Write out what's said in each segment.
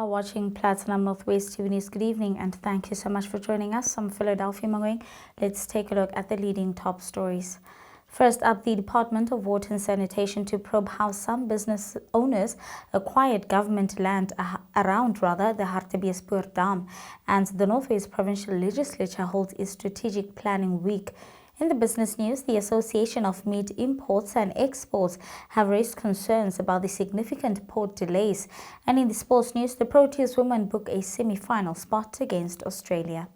are watching Platinum Northwest TV News. Good evening and thank you so much for joining us. I'm Philadelphia Mangoeng. Let's take a look at the leading top stories. First up, the Department of Water and Sanitation to probe how some business owners acquired government land around the Hartbeespoort Dam, and the West Provincial Legislature holds its strategic planning week. In the business news, the Association of Meat Imports and Exports have raised concerns about the significant port delays. And in the sports news, the Proteas women book a semi-final spot against Australia.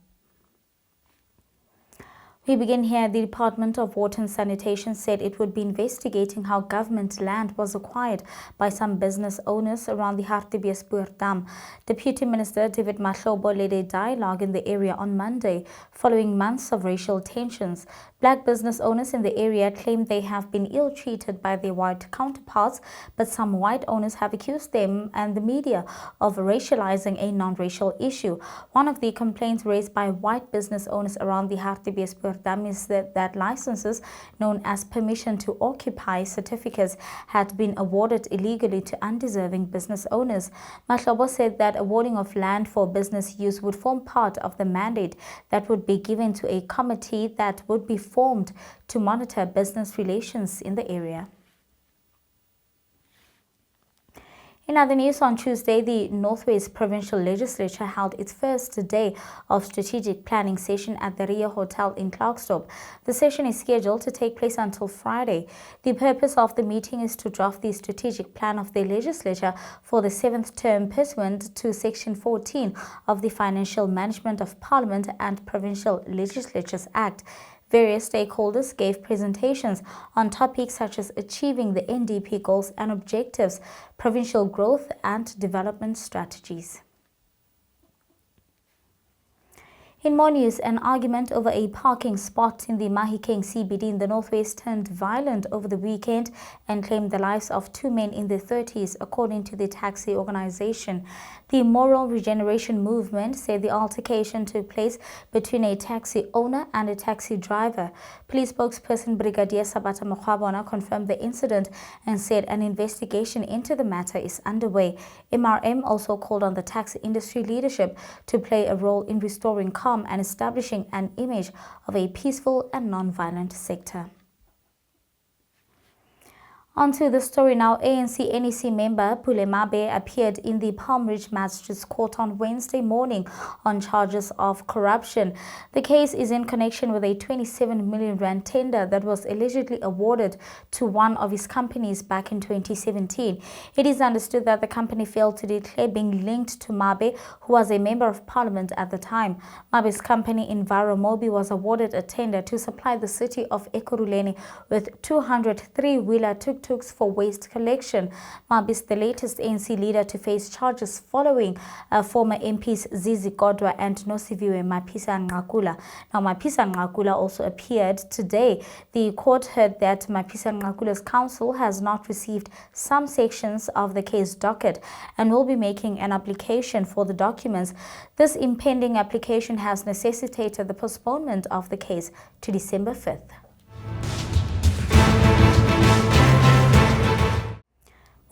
We begin here. The Department of Water and Sanitation said it would be investigating how government land was acquired by some business owners around the Hartbeespoort Dam. Deputy Minister David Mahlobo led a dialogue in the area on Monday following months of racial tensions. Black business owners in the area claim they have been ill-treated by their white counterparts, but some white owners have accused them and the media of racializing a non-racial issue. One of the complaints raised by white business owners around the Hartbeespoort Dam is that licenses known as permission to occupy certificates had been awarded illegally to undeserving business owners. Mahlobo said that awarding of land for business use would form part of the mandate that would be given to a committee that would be formed to monitor business relations in the area. In other news, on Tuesday, the West Provincial Legislature held its first day of strategic planning session at the Rio Hotel in Klerksdorp. The session is scheduled to take place until Friday. The purpose of the meeting is to draft the strategic plan of the legislature for the 7th term pursuant to Section 14 of the Financial Management of Parliament and Provincial Legislatures Act. Various stakeholders gave presentations on topics such as achieving the NDP goals and objectives, provincial growth and development strategies. In more news, an argument over a parking spot in the Mahikeng CBD in the northwest turned violent over the weekend and claimed the lives of 2 men in their 30s, according to the taxi organization. The Moral Regeneration Movement said the altercation took place between a taxi owner and a taxi driver. Police spokesperson Brigadier Sabata Mokgwabona confirmed the incident and said an investigation into the matter is underway. MRM also called on the taxi industry leadership to play a role in restoring calm and establishing an image of a peaceful and non-violent sector. On to the story now. ANC NEC member Mabe appeared in the Palm Ridge Magistrates Court on Wednesday morning on charges of corruption. The case is in connection with a 27 million rand tender that was allegedly awarded to one of his companies back in 2017. It is understood that the company failed to declare being linked to Mabe, who was a member of parliament at the time. Mabe's company Mabe was awarded a tender to supply the city of Ekurhuleni with 200 three-wheeler tuk-tuks for waste collection. Mabe is the latest ANC leader to face charges following former MPs Zizi Kodwa and Nosiviwe Mapisa-Nqakula. Now, Mapisa-Nqakula also appeared today. The court heard that Mapisa-Nqakula's counsel has not received some sections of the case docket and will be making an application for the documents. This impending application has necessitated the postponement of the case to December 5th.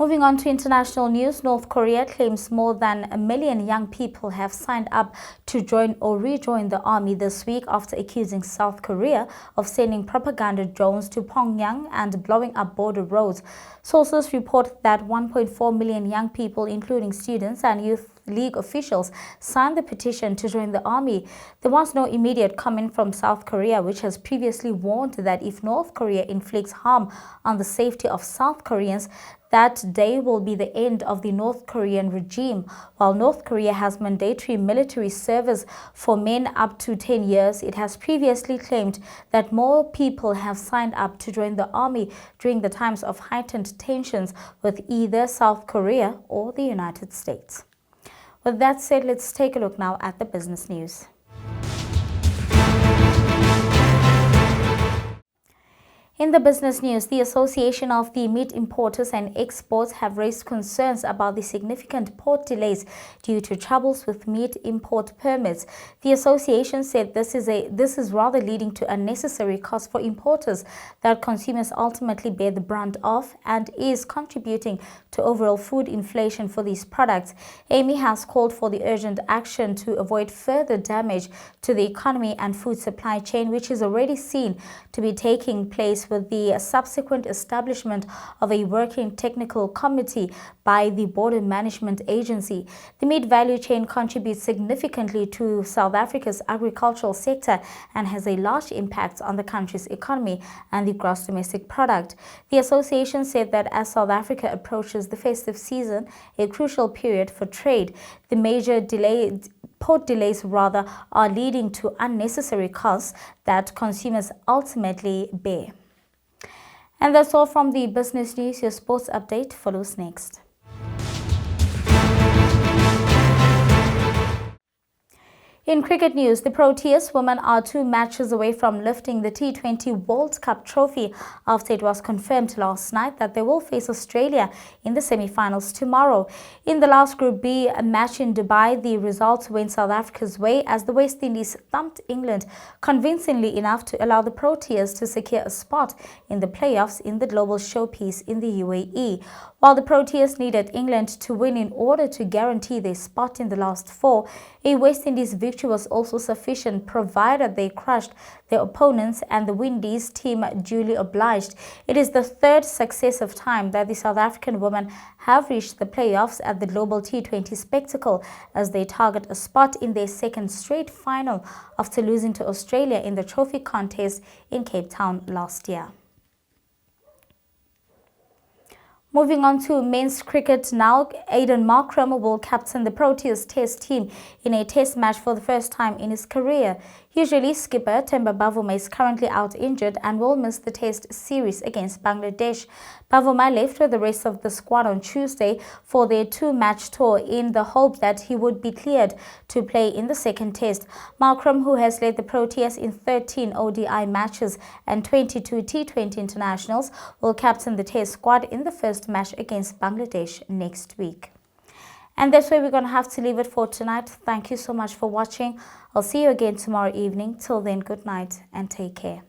Moving on to international news, North Korea claims more than 1 million young people have signed up to join or rejoin the army this week after accusing South Korea of sending propaganda drones to Pyongyang and blowing up border roads. Sources report that 1.4 million young people, including students and youth league officials, signed the petition to join the army. There was no immediate comment from South Korea, which has previously warned that if North Korea inflicts harm on the safety of South Koreans, that day will be the end of the North Korean regime. While North Korea has mandatory military service for men up to 10 years, it has previously claimed that more people have signed up to join the army during the times of heightened tensions with either South Korea or the United States. With that said, let's take a look now at the business news. In the business news, the Association of the Meat Importers and Exports have raised concerns about the significant port delays due to troubles with meat import permits. The association said this is rather leading to unnecessary costs for importers that consumers ultimately bear the brunt of and is contributing to overall food inflation for these products. AMIE has called for the urgent action to avoid further damage to the economy and food supply chain, which is already seen to be taking place with the subsequent establishment of a working technical committee by the Border Management Agency. The meat value chain contributes significantly to South Africa's agricultural sector and has a large impact on the country's economy and the gross domestic product. The association said that as South Africa approaches the festive season, a crucial period for trade, the major port delays are leading to unnecessary costs that consumers ultimately bear. And that's all from the business news. Your sports update follows next. In cricket news, the Proteas women are 2 matches away from lifting the T20 World Cup trophy after it was confirmed last night that they will face Australia in the semi-finals tomorrow. In the last Group B match in Dubai, the results went South Africa's way as the West Indies thumped England convincingly enough to allow the Proteas to secure a spot in the playoffs in the global showpiece in the UAE. While the Proteas needed England to win in order to guarantee their spot in the last 4, a West Indies victory was also sufficient provided they crushed their opponents and the Windies team duly obliged. It is the 3rd successive time that the South African women have reached the playoffs at the global T20 spectacle as they target a spot in their 2nd straight final after losing to Australia in the trophy contest in Cape Town last year. Moving on to men's cricket now, Aiden Markram will captain the Proteas test team in a test match for the first time in his career. Usually, skipper Themba Bavuma is currently out injured and will miss the test series against Bangladesh. Bavuma left with the rest of the squad on Tuesday for their 2-match tour in the hope that he would be cleared to play in the 2nd test. Markram, who has led the Proteas in 13 ODI matches and 22 T20 internationals, will captain the test squad in the first match against Bangladesh next week. And that's where we're going to have to leave it for tonight. Thank you so much for watching. I'll see you again tomorrow evening. Till then, good night and take care.